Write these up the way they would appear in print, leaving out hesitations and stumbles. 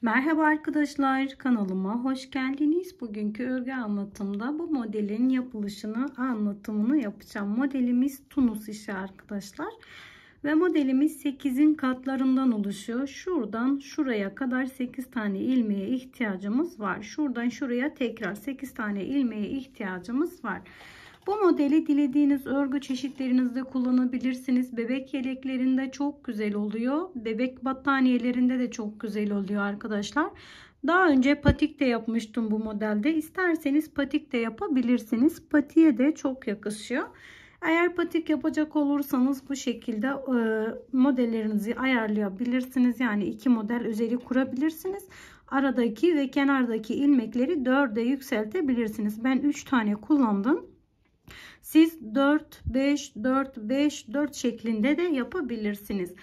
Merhaba arkadaşlar, kanalıma hoş geldiniz. Bugünkü örgü anlatımda bu modelin yapılışını, anlatımını yapacağım. Modelimiz Tunus işi arkadaşlar. Ve modelimiz 8'in katlarından oluşuyor. Şuradan şuraya kadar 8 tane ilmeğe ihtiyacımız var. Şuradan şuraya tekrar 8 tane ilmeğe ihtiyacımız var. Bu modeli dilediğiniz örgü çeşitlerinizde kullanabilirsiniz. Bebek yeleklerinde çok güzel oluyor. Bebek battaniyelerinde de çok güzel oluyor arkadaşlar. Daha önce patik de yapmıştım bu modelde. İsterseniz patik de yapabilirsiniz. Patiğe de çok yakışıyor. Eğer patik yapacak olursanız bu şekilde modellerinizi ayarlayabilirsiniz. Yani iki model üzeri kurabilirsiniz. Aradaki ve kenardaki ilmekleri 4'e yükseltebilirsiniz. Ben 3 tane kullandım. Siz 4, 5, 4, 5, 4 şeklinde de yapabilirsiniz.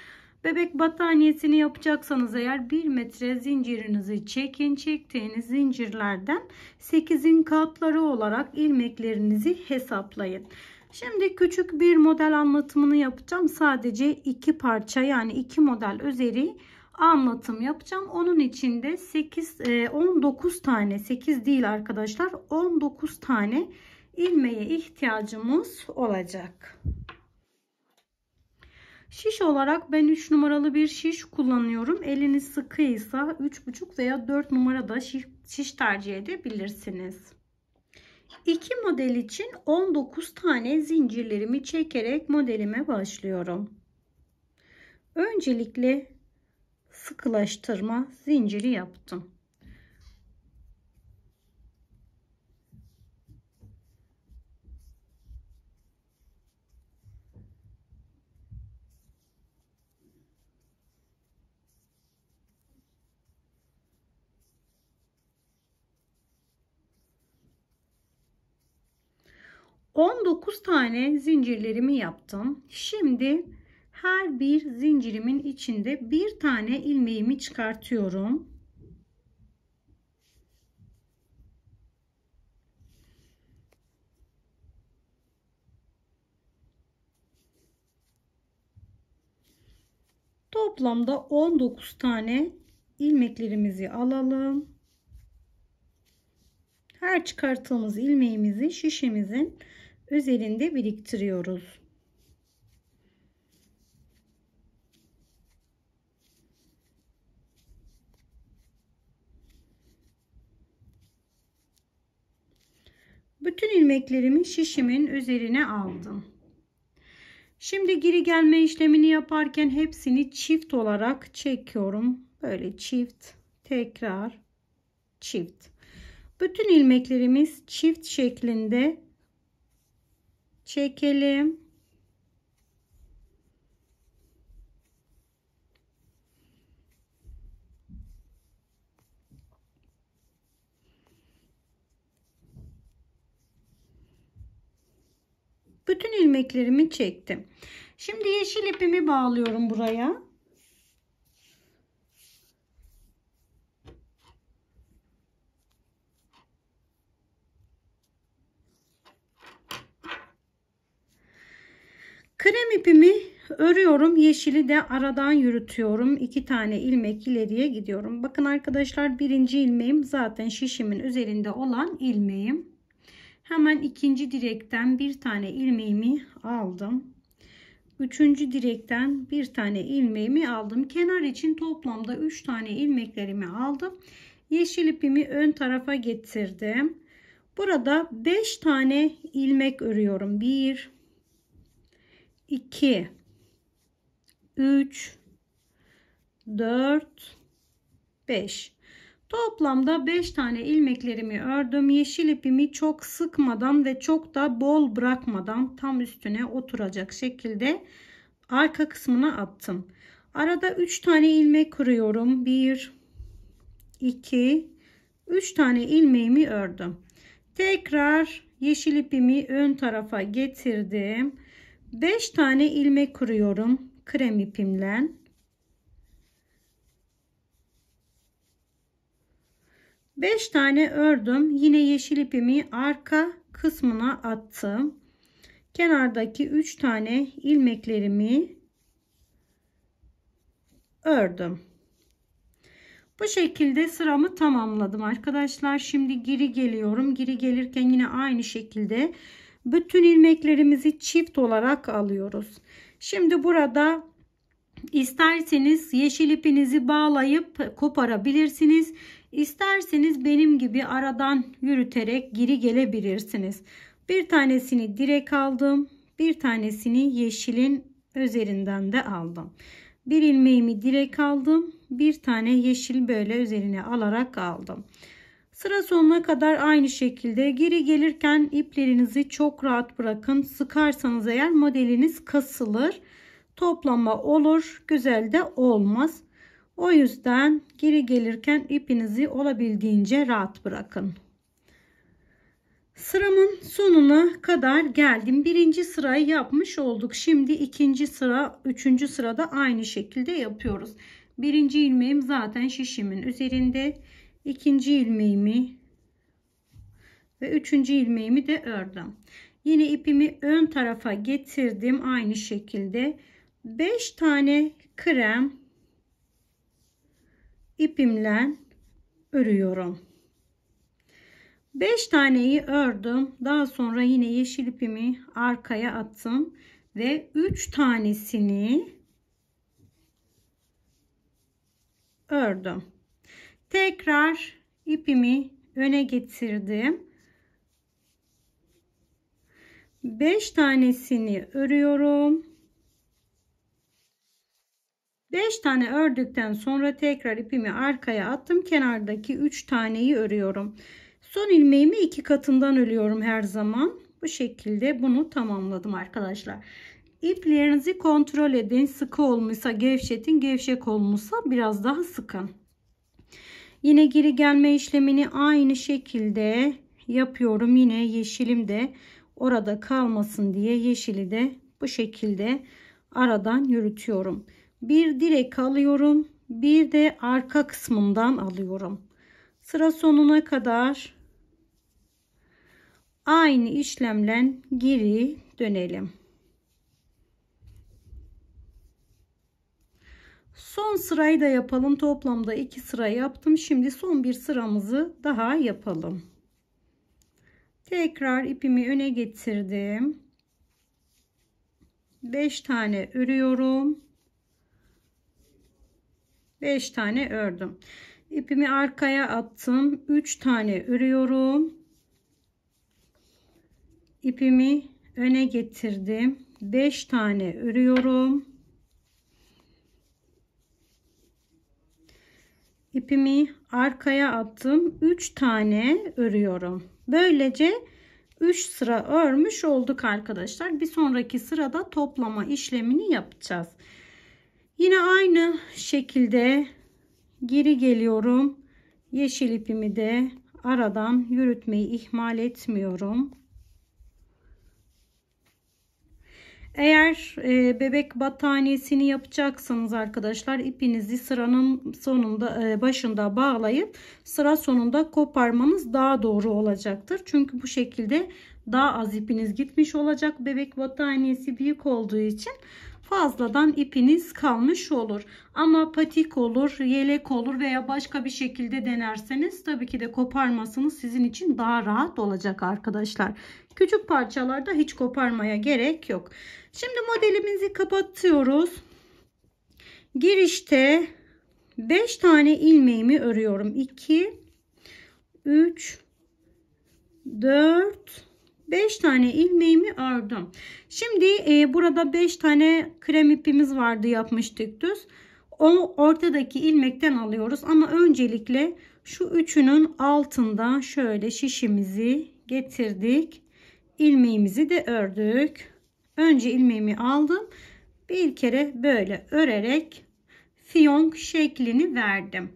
Bebek battaniyesini yapacaksanız eğer 1 metre zincirinizi çekin. Çektiğiniz zincirlerden 8'in katları olarak ilmeklerinizi hesaplayın. Şimdi küçük bir model anlatımını yapacağım. Sadece 2 parça yani 2 model üzeri anlatım yapacağım. Onun için de 19 tane, 8 değil arkadaşlar, 19 tane ilmeğe ihtiyacımız olacak. Şiş olarak ben 3 numaralı bir şiş kullanıyorum. Eliniz sıkıysa 3,5 veya 4 numarada şiş tercih edebilirsiniz. 2 model için 19 tane zincirlerimi çekerek modelime başlıyorum. Öncelikle sıkılaştırma zinciri yaptım. ...19 tane zincirlerimi yaptım. Şimdi her bir zincirimin içinde bir tane ilmeğimi çıkartıyorum. Toplamda 19 tane ilmeklerimizi alalım. Her çıkarttığımız ilmeğimizi şişimizin üzerinde biriktiriyoruz. Bütün ilmeklerimi şişimin üzerine aldım. Şimdi geri gelme işlemini yaparken hepsini çift olarak çekiyorum. Böyle çift, tekrar çift. Bütün ilmeklerimiz çift şeklinde çekelim. Bütün ilmeklerimi çektim. Şimdi yeşil ipimi bağlıyorum buraya. Krem ipimi örüyorum. Yeşili de aradan yürütüyorum. 2 tane ilmek ileriye gidiyorum. Bakın arkadaşlar, birinci ilmeğim zaten şişimin üzerinde olan ilmeğim. Hemen ikinci direkten bir tane ilmeğimi aldım. Üçüncü direkten bir tane ilmeğimi aldım. Kenar için toplamda 3 tane ilmeklerimi aldım. Yeşil ipimi ön tarafa getirdim. Burada 5 tane ilmek örüyorum. 1, 2, 3, 4, 5. Toplamda 5 tane ilmeklerimi ördüm. Yeşil ipimi çok sıkmadan ve çok da bol bırakmadan tam üstüne oturacak şekilde arka kısmına attım. Arada 3 tane ilmek kırıyorum. 1, 2, 3 tane ilmeğimi ördüm. Tekrar yeşil ipimi ön tarafa getirdim. 5 tane ilmek kırıyorum krem ipimle. Beş tane ördüm. Yine yeşil ipimi arka kısmına attım. Kenardaki 3 tane ilmeklerimi ördüm. Bu şekilde sıramı tamamladım arkadaşlar. Şimdi geri geliyorum. Geri gelirken yine aynı şekilde bütün ilmeklerimizi çift olarak alıyoruz. Şimdi burada isterseniz yeşil ipinizi bağlayıp koparabilirsiniz. İsterseniz benim gibi aradan yürüterek geri gelebilirsiniz. Bir tanesini direkt aldım. Bir tanesini yeşilin üzerinden de aldım. Bir ilmeğimi direkt aldım. Bir tane yeşil böyle üzerine alarak aldım. Sıra sonuna kadar aynı şekilde geri gelirken iplerinizi çok rahat bırakın. Sıkarsanız eğer modeliniz kasılır. Toplama olur. Güzel de olmaz. O yüzden geri gelirken ipinizi olabildiğince rahat bırakın. Sıramın sonuna kadar geldim. Birinci sırayı yapmış olduk. Şimdi ikinci sıra, üçüncü sırada aynı şekilde yapıyoruz. Birinci ilmeğim zaten şişimin üzerinde. İkinci ilmeğimi ve üçüncü ilmeğimi de ördüm. Yine ipimi ön tarafa getirdim. Aynı şekilde 5 tane krem ipimle örüyorum. 5 taneyi ördüm. Daha sonra yine yeşil ipimi arkaya attım ve 3 tanesini ördüm. Tekrar ipimi öne getirdim. 5 tanesini örüyorum. 5 tane ördükten sonra tekrar ipimi arkaya attım. Kenardaki 3 taneyi örüyorum. Son ilmeğimi 2 katından örüyorum her zaman. Bu şekilde bunu tamamladım arkadaşlar. İplerinizi kontrol edin. Sıkı olmuşsa gevşetin. Gevşek olmuşsa biraz daha sıkın. Yine geri gelme işlemini aynı şekilde yapıyorum. Yine yeşilim de orada kalmasın diye yeşili de bu şekilde aradan yürütüyorum. Bir direk alıyorum. Bir de arka kısmından alıyorum. Sıra sonuna kadar aynı işlemle geri dönelim. Son sırayı da yapalım. Toplamda 2 sıra yaptım. Şimdi son bir sıramızı daha yapalım. Tekrar ipimi öne getirdim. 5 tane örüyorum. 5 tane ördüm. İpimi arkaya attım. 3 tane örüyorum. İpimi öne getirdim. 5 tane örüyorum. İpimi arkaya attım. 3 tane örüyorum. Böylece 3 sıra örmüş olduk arkadaşlar. Bir sonraki sırada toplama işlemini yapacağız. Yine aynı şekilde geri geliyorum. Yeşil ipimi de aradan yürütmeyi ihmal etmiyorum. Eğer bebek battaniyesini yapacaksanız arkadaşlar ipinizi sıranın sonunda başında bağlayıp sıra sonunda koparmanız daha doğru olacaktır. Çünkü bu şekilde daha az ipiniz gitmiş olacak. Bebek battaniyesi büyük olduğu için fazladan ipiniz kalmış olur. Ama patik olur, yelek olur veya başka bir şekilde denerseniz tabii ki de koparmasınız sizin için daha rahat olacak arkadaşlar. Küçük parçalarda hiç koparmaya gerek yok. Şimdi modelimizi kapatıyoruz. Girişte 5 tane ilmeğimi örüyorum. 2 3 4 5 tane ilmeğimi ördüm. Şimdi burada 5 tane krem ipimiz vardı, yapmıştık düz. O ortadaki ilmekten alıyoruz ama öncelikle şu üçünün altından şöyle şişimizi getirdik. İlmeğimizi de ördük. Önce ilmeğimi aldım. Bir kere böyle örerek fiyonk şeklini verdim.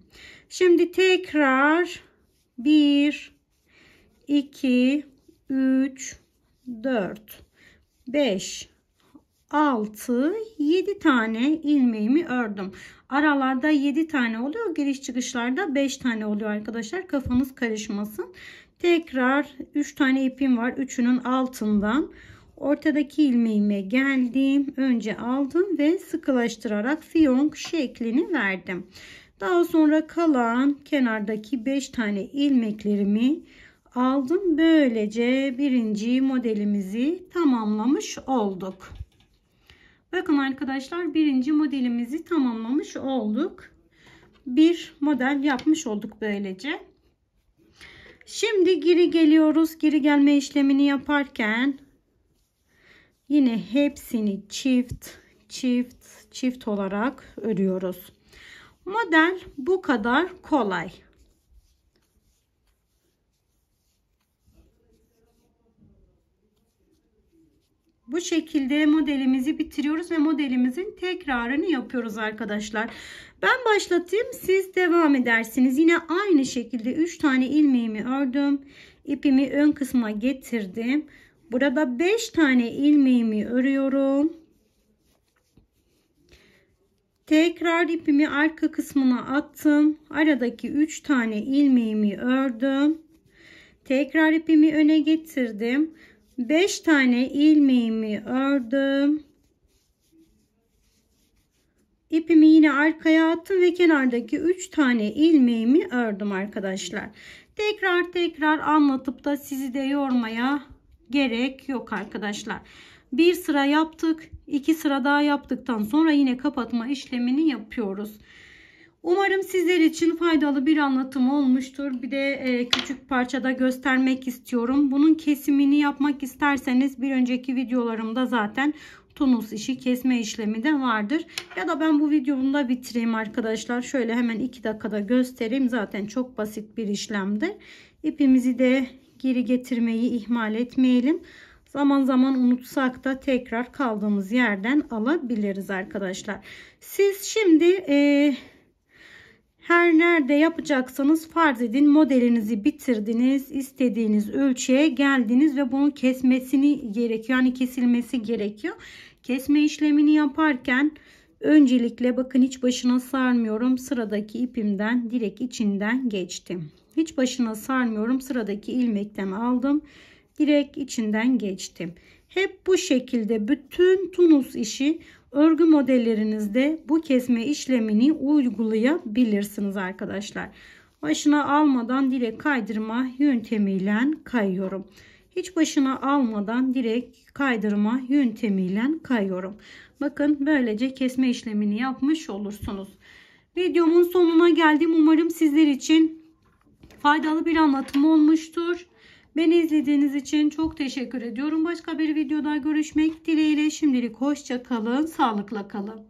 Şimdi tekrar 1 2 3 4 5 6 7 tane ilmeğimi ördüm. Aralarda 7 tane oluyor. Giriş çıkışlarda 5 tane oluyor arkadaşlar. Kafanız karışmasın. Tekrar 3 tane ipim var. Üçünün altından ortadaki ilmeğime geldim. Önce aldım ve sıkılaştırarak fiyonk şeklini verdim. Daha sonra kalan kenardaki 5 tane ilmeklerimi aldım. Böylece birinci modelimizi tamamlamış olduk. Bakın arkadaşlar, birinci modelimizi tamamlamış olduk. Bir model yapmış olduk böylece. Şimdi geri geliyoruz. Geri gelme işlemini yaparken yine hepsini çift olarak örüyoruz. Model bu kadar kolay. Bu şekilde modelimizi bitiriyoruz ve modelimizin tekrarını yapıyoruz arkadaşlar. Ben başlatayım, siz devam edersiniz. Yine aynı şekilde 3 tane ilmeğimi ördüm. İpimi ön kısma getirdim. Burada 5 tane ilmeğimi örüyorum. Tekrar ipimi arka kısmına attım. Aradaki 3 tane ilmeğimi ördüm. Tekrar ipimi öne getirdim. 5 tane ilmeğimi ördüm. İpimi yine arkaya attım ve kenardaki 3 tane ilmeğimi ördüm arkadaşlar. Tekrar anlatıp da sizi de yormaya gerek yok arkadaşlar. Bir sıra yaptık. 2 sıra daha yaptıktan sonra yine kapatma işlemini yapıyoruz. Umarım sizler için faydalı bir anlatım olmuştur. Bir de küçük parçada göstermek istiyorum. Bunun kesimini yapmak isterseniz bir önceki videolarımda zaten tunus işi kesme işlemi de vardır. Ya da ben bu videomu da bitireyim arkadaşlar. Şöyle hemen 2 dakikada göstereyim. Zaten çok basit bir işlemdir. İpimizi de geri getirmeyi ihmal etmeyelim. Zaman zaman unutsak da tekrar kaldığımız yerden alabiliriz arkadaşlar. Siz şimdi her nerede yapacaksanız farz edin modelinizi bitirdiniz, istediğiniz ölçüye geldiniz ve bunun kesmesini gerekiyor. Yani kesilmesi gerekiyor. Kesme işlemini yaparken öncelikle bakın, hiç başına sarmıyorum. Sıradaki ipimden direkt içinden geçtim. Hiç başına sarmıyorum. Sıradaki ilmekten aldım. Direkt içinden geçtim. Hep bu şekilde bütün tunus işi örgü modellerinizde bu kesme işlemini uygulayabilirsiniz arkadaşlar. Başına almadan direkt kaydırma yöntemiyle kayıyorum. Hiç başına almadan direkt kaydırma yöntemiyle kayıyorum. Bakın, böylece kesme işlemini yapmış olursunuz. Videomun sonuna geldim. Umarım sizler için faydalı bir anlatım olmuştur. Beni izlediğiniz için çok teşekkür ediyorum. Başka bir videoda görüşmek dileğiyle. Şimdilik hoşça kalın, sağlıkla kalın.